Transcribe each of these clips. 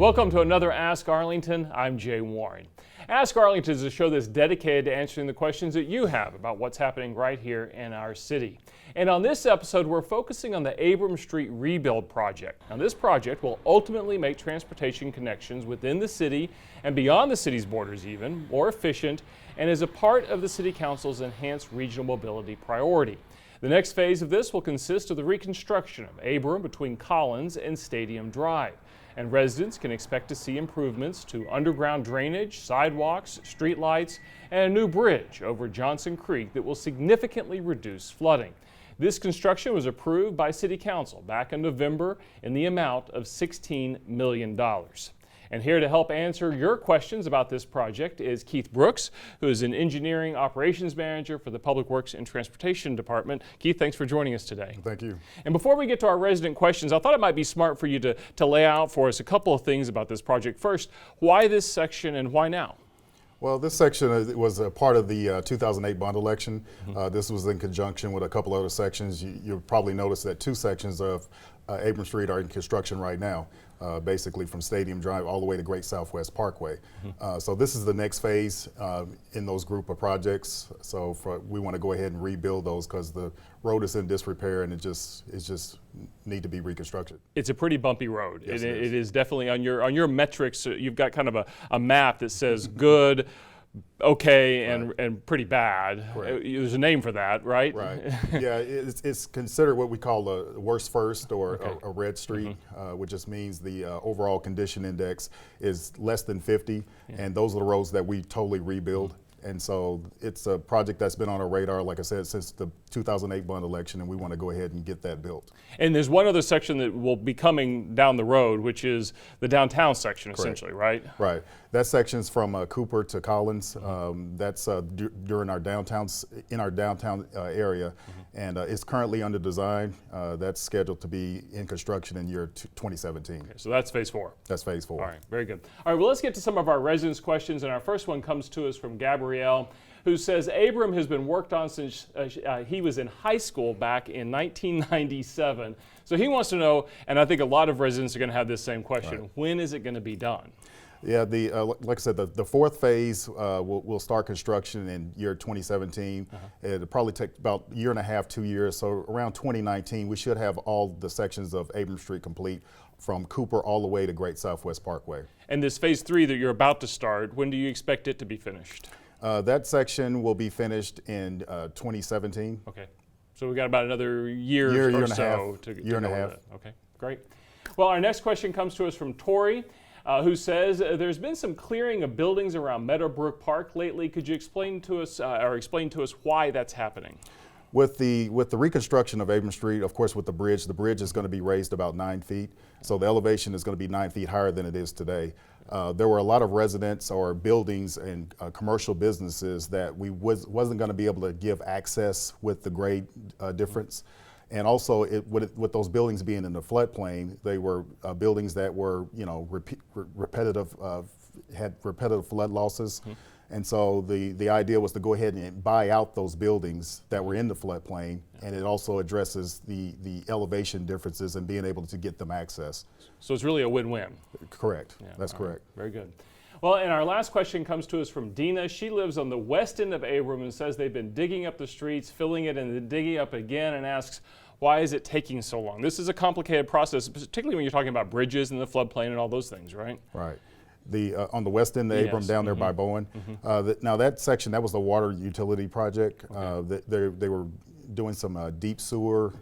Welcome to another Ask Arlington. I'm Jay Warren. Ask Arlington is a show that's dedicated to answering the questions that you have about what's happening right here in our city. And on this episode, we're focusing on the Abram Street rebuild project. Now, this project will ultimately make transportation connections within the city and beyond the city's borders even more efficient, and is a part of the City Council's enhanced regional mobility priority. The next phase of this will consist of the reconstruction of Abram between Collins and Stadium Drive. And residents can expect to see improvements to underground drainage, sidewalks, streetlights, and a new bridge over Johnson Creek that will significantly reduce flooding. This construction was approved by City Council back in November in the amount of $16 million. And here to help answer your questions about this project is Keith Brooks, who is an engineering operations manager for the Public Works and Transportation Department. Keith, thanks for joining us today. Thank you. And before we get to our resident questions, I thought it might be smart for you to lay out for us a couple of things about this project. First, why this section and why now? Well, this section was a part of the 2008 bond election. This was in conjunction with a couple other sections. You'll probably notice that two sections of Abram Street are in construction right now, basically from Stadium Drive all the way to Great Southwest Parkway. So this is the next phase in those group of projects. So we want to go ahead and rebuild those because the road is in disrepair and it just need to be reconstructed. It's a pretty bumpy road. Yes, it is definitely on your metrics. You've got kind of a map that says good, okay, and pretty bad. There's a name for that, right? Right. Yeah, it's considered what we call a worst first or a red street, which just means the overall condition index is less than 50, and those are the roads that we totally rebuild. And so it's a project that's been on our radar, like I said, since the 2008 bond election, and we want to go ahead and get that built. And there's one other section that will be coming down the road, which is the downtown section, essentially, right? Right. That section's from Cooper to Collins. That's during our downtown area, and it's currently under design. That's scheduled to be in construction in year 2017. Okay, so that's phase 4. That's phase 4. All right, very good. All right, well, let's get to some of our residents' questions, and our first one comes to us from Gabrielle, who says Abram has been worked on since he was in high school back in 1997. So he wants to know, and I think a lot of residents are going to have this same question, when is it going to be done? Yeah, like I said, the fourth phase will start construction in year 2017. It'll probably take about a year and a half, 2 years. So around 2019, we should have all the sections of Abram Street complete from Cooper all the way to Great Southwest Parkway. And this phase 3 that you're about to start, when do you expect it to be finished? That section will be finished in 2017. Okay, so we got about another year or so to year and a half. Okay, great. Well, our next question comes to us from Tori, who says there's been some clearing of buildings around Meadowbrook Park lately. Could you explain to us why that's happening? With the reconstruction of Abram Street, of course, with the bridge is going to be raised about 9 feet. So the elevation is going to be 9 feet higher than it is today. There were a lot of residents or buildings and commercial businesses that we wasn't going to be able to give access with the grade difference. And also, with those buildings being in the floodplain, they were buildings that were, repetitive, had repetitive flood losses. And so the idea was to go ahead and buy out those buildings that were in the floodplain, and it also addresses the elevation differences and being able to get them access. So it's really a win-win. Correct. Yeah, that's correct. Right. Very good. Well, and our last question comes to us from Dina. She lives on the west end of Abram and says they've been digging up the streets, filling it, and then digging up again, and asks, why is it taking so long? This is a complicated process, particularly when you're talking about bridges and the floodplain and all those things, right? Right. On the west end of Abram, down there by Bowen. Now that section, that was the water utility project. They were doing some deep sewer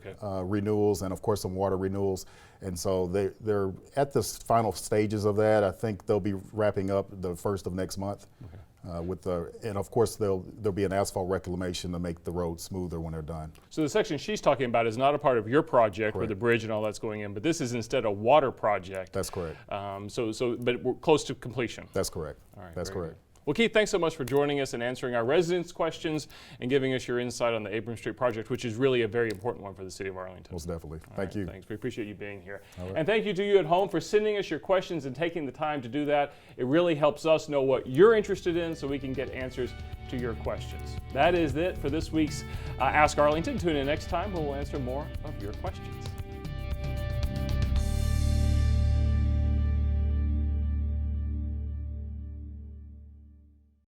renewals and of course some water renewals. And so they're at the final stages of that. I think they'll be wrapping up the first of next month. And of course there'll be an asphalt reclamation to make the road smoother when they're done. So the section she's talking about is not a part of your project where the bridge and all that's going in, but this is instead a water project. That's correct. But we're close to completion. That's correct. All right, that's correct. Good. Well, Keith, thanks so much for joining us and answering our residents' questions and giving us your insight on the Abram Street project, which is really a very important one for the city of Arlington. Most definitely. Thank you. Thanks. We appreciate you being here. And thank you to you at home for sending us your questions and taking the time to do that. It really helps us know what you're interested in so we can get answers to your questions. That is it for this week's Ask Arlington. Tune in next time where we'll answer more of your questions.